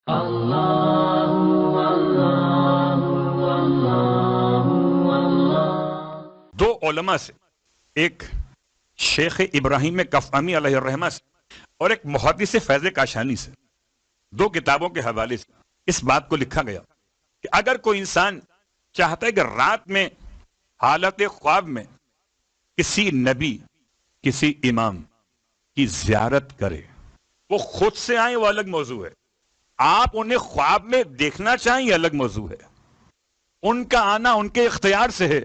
دو علماء سے، ایک شیخ ابراہیم کفامی علیہ الرحمہ سے اور ایک محدث فیض کاشانی سے، دو کتابوں کے حوالے سے اس بات کو لکھا گیا کہ اگر کوئی انسان چاہتا ہے کہ رات میں حالت خواب میں کسی نبی، کسی امام کی زیارت کرے، وہ خود سے آئیں وہ الگ موضوع ہے، آپ انہیں خواب میں دیکھنا چاہیں یہ الگ موضوع ہے، ان کا آنا ان کے اختیار سے ہے،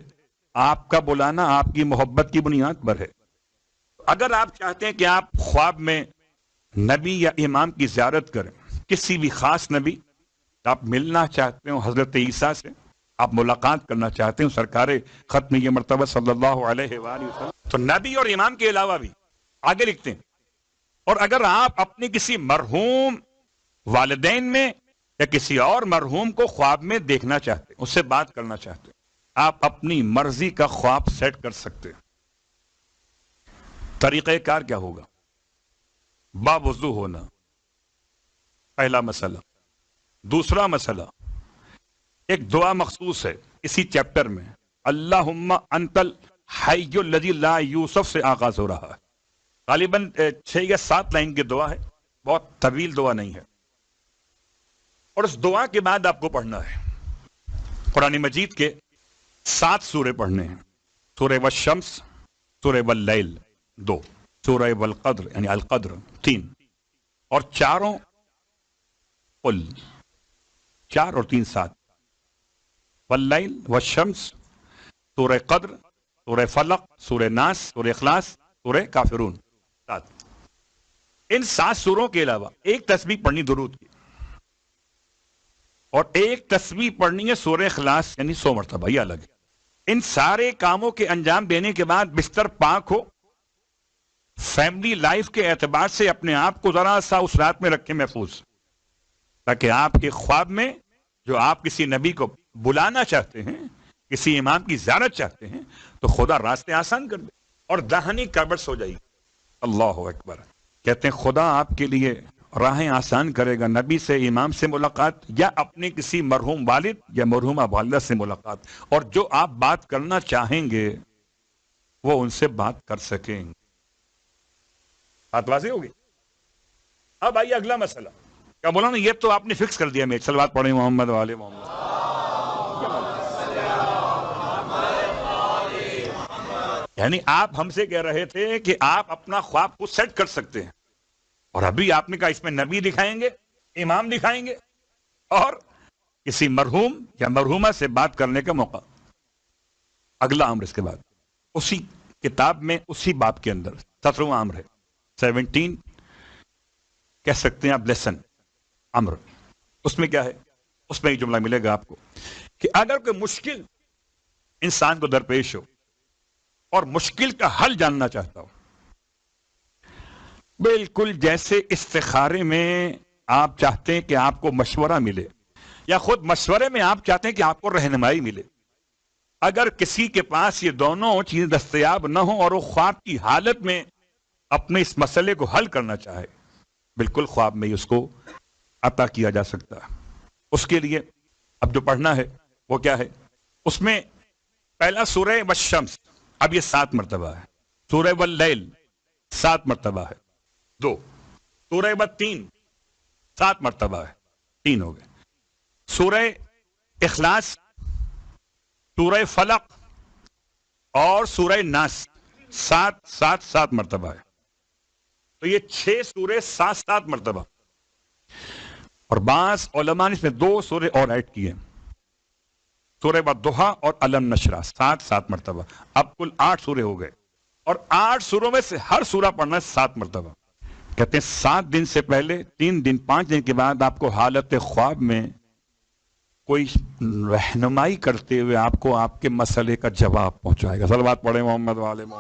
آپ کا بلانا آپ کی محبت کی بنیاد پر ہے۔ اگر آپ چاہتے ہیں کہ آپ خواب میں نبی یا امام کی زیارت کریں، کسی بھی خاص نبی، آپ ملنا چاہتے ہو حضرت عیسیٰ سے، آپ ملاقات کرنا چاہتے ہو سرکار ختم یہ مرتبہ صلی اللہ علیہ وآلہ وسلم، تو نبی اور امام کے علاوہ بھی آگے لکھتے ہیں، اور اگر آپ اپنے کسی مرحوم والدین میں یا کسی اور مرحوم کو خواب میں دیکھنا چاہتے ہیں، اس سے بات کرنا چاہتے ہیں، آپ اپنی مرضی کا خواب سیٹ کر سکتے ہیں۔ طریقہ کار کیا ہوگا؟ باوضو ہونا، پہلا مسئلہ۔ دوسرا مسئلہ، ایک دعا مخصوص ہے اسی چیپٹر میں، اللہم انت الحی الذی لا یوسف سے آغاز ہو رہا ہے، غالباً 6 یا 7 لائن کی دعا ہے، بہت طویل دعا نہیں ہے، اور اس دعا کے بعد آپ کو پڑھنا ہے قرآن مجید کے 7 سورے پڑھنے ہیں، سورہ والشمس، سورہ واللیل 2، سورہ والقدر یعنی القدر 3، اور چاروں قل، 4 اور 3 7، واللیل والشمس، سورہ قدر، سورہ فلق، سورہ ناس، سورہ اخلاص، سورہ کافرون 7۔ ان 7 سوروں کے علاوہ ایک تسبیح پڑھنی درود کی، اور ایک تسبیح پڑھنی ہے سورہ اخلاص یعنی 100 مرتبہ، یہ الگ ہے۔ ان سارے کاموں کے انجام دینے کے بعد بستر پاک ہو، فیملی لائف کے اعتبار سے اپنے آپ کو ذرا سا اس رات میں رکھیں محفوظ، تاکہ آپ کے خواب میں جو آپ کسی نبی کو بلانا چاہتے ہیں، کسی امام کی زیارت چاہتے ہیں، تو خدا راستے آسان کر دے اور داہنی کبر ہو جائے گی۔ اللہ اکبر۔ کہتے ہیں خدا آپ کے لیے راہیں آسان کرے گا، نبی سے، امام سے ملاقات، یا اپنے کسی مرحوم والد یا مرحومہ والدہ سے ملاقات، اور جو آپ بات کرنا چاہیں گے وہ ان سے بات کر سکیں گے۔ بات واضح ہوگی؟ اب آئیے اگلا مسئلہ، کیا بولا نا، یہ تو آپ نے فکس کر دیا، میں صلوات پڑھیں محمد والے محمد۔ یعنی آپ ہم سے کہہ رہے تھے کہ آپ اپنا خواب کو سیٹ کر سکتے ہیں، اور ابھی آپ نے کہا اس میں نبی دکھائیں گے، امام دکھائیں گے، اور کسی مرحوم یا مرحومہ سے بات کرنے کا موقع۔ اگلا امر اس کے بعد اسی کتاب میں اسی باب کے اندر 17واں امر ہے، 17 کہہ سکتے ہیں آپ لیسن، امر۔ اس میں کیا ہے؟ اس میں ایک جملہ ملے گا آپ کو کہ اگر کوئی مشکل انسان کو درپیش ہو اور مشکل کا حل جاننا چاہتا ہو، بالکل جیسے استخارے میں آپ چاہتے ہیں کہ آپ کو مشورہ ملے، یا خود مشورے میں آپ چاہتے ہیں کہ آپ کو رہنمائی ملے، اگر کسی کے پاس یہ دونوں چیزیں دستیاب نہ ہوں اور وہ خواب کی حالت میں اپنے اس مسئلے کو حل کرنا چاہے، بالکل خواب میں ہی اس کو عطا کیا جا سکتا ہے۔ اس کے لیے اب جو پڑھنا ہے وہ کیا ہے؟ اس میں پہلا سورہ والشمس، اب یہ 7 مرتبہ ہے، سورہ واللیل 7 مرتبہ ہے 2، سورہ والتین 7 مرتبہ ہے 3 ہو گئے، سورہ اخلاص، سورہ فلق اور سورہ ناس 7 مرتبہ ہے، تو یہ 6 سورے 7 مرتبہ، اور بعض علماء نے اس میں 2 سورے اور ایڈ کیے، سورہ والضحیٰ اور علم نشرہ 7 مرتبہ، اب کل 8 سورے ہو گئے، اور 8 سوروں میں سے ہر سورہ پڑھنا ہے 7 مرتبہ۔ کہتے ہیں 7 دن سے پہلے، 3 دن 5 دن کے بعد آپ کو حالت خواب میں کوئی رہنمائی کرتے ہوئے آپ کو آپ کے مسئلے کا جواب پہنچائے گا۔ صلوات پڑھیں محمد والے محمد۔